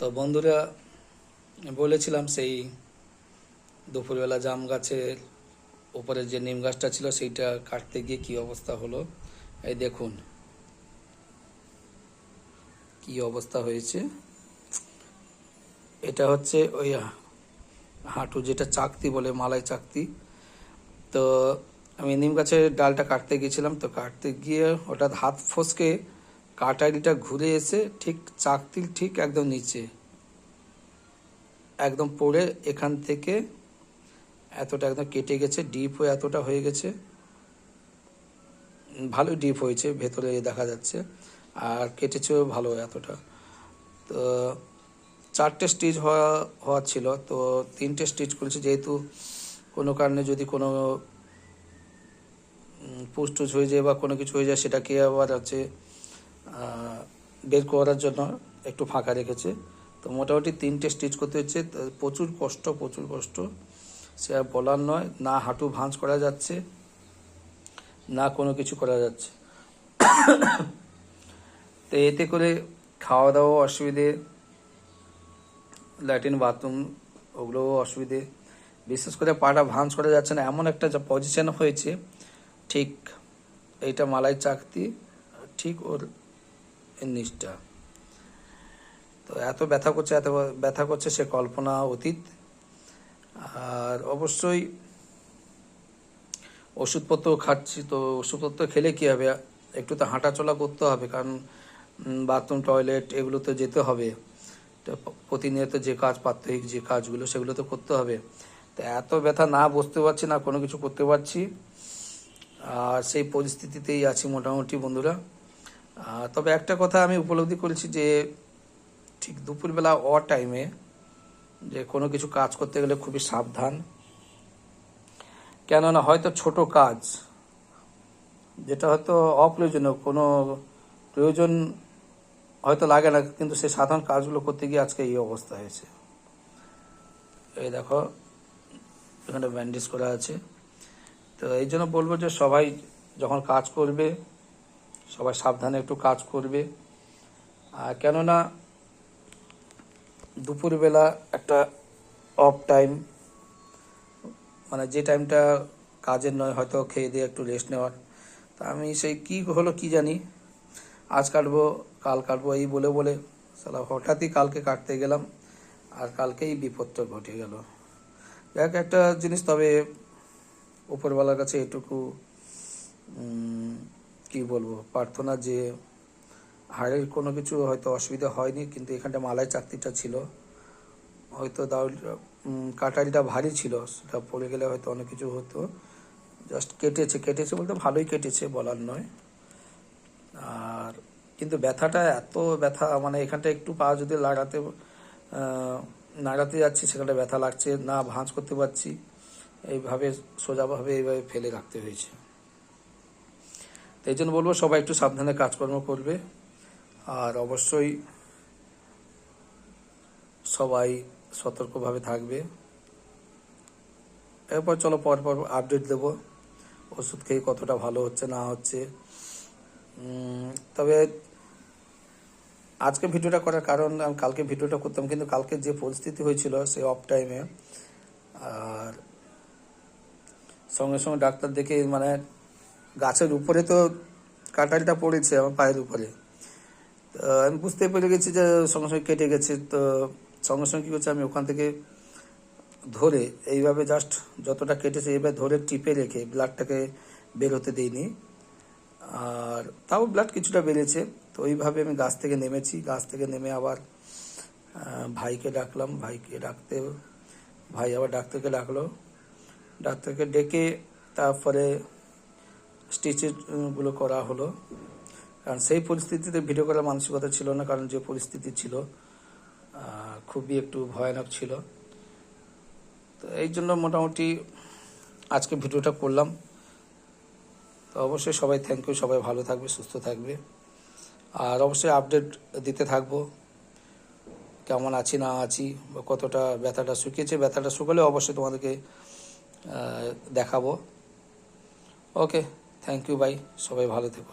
তো বন্ধুরা, বলেছিলাম সেই দুপুরবেলা জাম গাছের উপরে যে নিম গাছটা ছিল সেইটা কাটতে গিয়ে কি অবস্থা হলো। এই দেখুন কি অবস্থা হয়েছে। এটা হচ্ছে ওই হাঁটু, যেটা চাকতি বলে, মালাই চাকতি। তো আমি নিম গাছের ডালটা কাটতে গিয়েছিলাম, তো কাটতে গিয়ে হঠাৎ হাত ফসকে কাটারিটা ঘুরে এসে ঠিক চাকতির ঠিক একদম নিচে একদম পড়ে এখান থেকে এতটা একদম কেটে গেছে, ডিপ হয়ে এতটা হয়ে গেছে। ভালোই ডিপ হয়েছে, ভেতরে দেখা যাচ্ছে, আর কেটেছেও ভালো এতটা। তো 4টে স্টিচ হওয়া ছিল, তো 3টে স্টিচ করেছে, যেহেতু কোনো কারণে যদি কোনো পুস্টুস হয়ে যায় বা কোনো কিছু হয়ে যায়, সেটাকে আবার হচ্ছে বের করার জন্য একটু ফাঁকা রেখেছে। তো মোটামুটি 3টে স্টিচ করতে হচ্ছে। প্রচুর কষ্ট, প্রচুর কষ্ট, সে আর বলার নয়। না হাঁটু ভাঁজ করা যাচ্ছে, না কোনো কিছু করা যাচ্ছে। তো এতে করে খাওয়া দাওয়া অসুবিধে, ল্যাট্রিন বাথরুম ওগুলোও অসুবিধে। বিশেষ করে পাটা ভাঁজ করা যাচ্ছে না, এমন একটা যা পজিশন হয়েছে। ঠিক এইটা মালাই চাকতি, ঠিক ওর নিচটা। তো এত ব্যথা করছে, এত ব্যথা করছে, সে কল্পনা অতীত। আর অবশ্যই ওষুধপত্র খাচ্ছি, তো ওষুধপত্র খেলে কী হবে, একটু তো হাঁটাচলা করতে হবে, কারণ বাথরুম টয়লেট এগুলো তো যেতে হবে। তো প্রতিনিয়ত যে কাজ, প্রাত্যহিক যে কাজগুলো, সেগুলো তো করতে হবে। তো এত ব্যথা, না বসতে পারছি না কোনো কিছু করতে পারছি, আর সেই পরিস্থিতিতেই আছি মোটামুটি বন্ধুরা। তবে একটা কথা আমি উপলব্ধি করেছি যে ঠিক দুপুরবেলা টাইমে যে কোনো কিছু কাজ করতে গেলে খুবই সাবধান। কেননা হয়তো ছোট কাজ, যেটা হয়তো অপ্রয়োজনীয়, কোনো প্রয়োজন হয়তো লাগে না, কিন্তু সেই সাধারণ কাজগুলো করতে গিয়ে আজকে এই অবস্থা হয়েছে। এই দেখো এখানে ব্যান্ডেজ করা আছে। তো এই জন্য বলবো যে সবাই যখন কাজ করবে, সবাই সাবধানে একটু কাজ করবে। আর কেননা দুপুরবেলা একটা অফ টাইম, মানে যে টাইমটা কাজের নয়, হয়তো খেয়ে দিয়ে একটু রেস্ট নেওয়ার। তা আমি সেই কি হলো কি জানি, আজ কাটবো কাল কাটবো এই বলে বলে সালা হঠাৎই কালকে কাটতে গেলাম, আর কালকেই বিপদটা ঘটে গেল। যাক, একটা জিনিস তবে উপরওয়ালার কাছে এটুকু কি বলবো, প্রার্থনা যে হাড়ের কোনো কিছু হয়তো অসুবিধা হয়নি, কিন্তু এখানটা মালাই চাকতিটা ছিল, হয়তো কাটারিটা ভারী ছিল, সেটা পড়ে গেলে হয়তো অনেক কিছু হতো। জাস্ট কেটেছে, কেটেছে বলতে ভালোই কেটেছে, বলার নয়। আর কিন্তু ব্যথাটা এত ব্যথা, মানে এখানটা একটু পা যদি নাড়াতে যাচ্ছি, সেখানটা ব্যথা লাগছে না, ভাঁজ করতে পারছি, এইভাবে সোজাভাবে এইভাবে ফেলে রাখতে হয়েছে। তো এই জন্য বলবো সবাই একটু সাবধানে কাজকর্ম করবে, আর অবশ্যই সবাই সতর্কভাবে থাকবে। এরপর চলো পরপর আপডেট দেবো, ওষুধ খেয়ে কতটা ভালো হচ্ছে না হচ্ছে। তবে আজকে ভিডিওটা করার কারণ, আমি কালকে ভিডিওটা করতাম, কিন্তু কালকে যে পরিস্থিতি হয়েছিল সেই অফ টাইমে, আর সঙ্গে সঙ্গে ডাক্তার দেখে, মানে গাছের উপরে তো কাটারিটা পড়েছে আমার পায়ের উপরে, তো আমি বুঝতে পেরে গেছি যে সঙ্গে সঙ্গে কেটে গেছে। তো সঙ্গে সঙ্গে কী করছে, আমি ওখান থেকে ধরে এইভাবে জাস্ট যতটা কেটেছে এইভাবে ধরে টিপে রেখে ব্লাডটাকে বের হতে দিইনি, আর তাও ব্লাড কিছুটা বেড়েছে। তো ওইভাবে আমি গাছ থেকে নেমেছি, গাছ থেকে নেমে আবার ভাইকে ডাকলাম, ভাই আবার ডাক্তারকে ডাকলো, ডাক্তারকে ডেকে তারপরে স্টিচগুলো করা হলো। কারণ সেই পরিস্থিতিতে ভিডিও করার মানসিকতা ছিল না, কারণ যে পরিস্থিতি ছিল খুবই একটু ভয়ানক ছিল। তো এই জন্য মোটামুটি আজকে ভিডিওটা করলাম। তো অবশ্যই সবাই থ্যাংক ইউ, সবাই ভালো থাকবে, সুস্থ থাকবে, আর অবশ্যই আপডেট দিতে থাকবো কেমন আছি না আছি, বা কতটা ব্যথাটা শুকিয়েছে। ব্যথাটা শুকালে অবশ্যই তোমাদেরকে দেখাবো। ওকে, থ্যাংক ইউ, বাই, সবাই ভালো থেকো।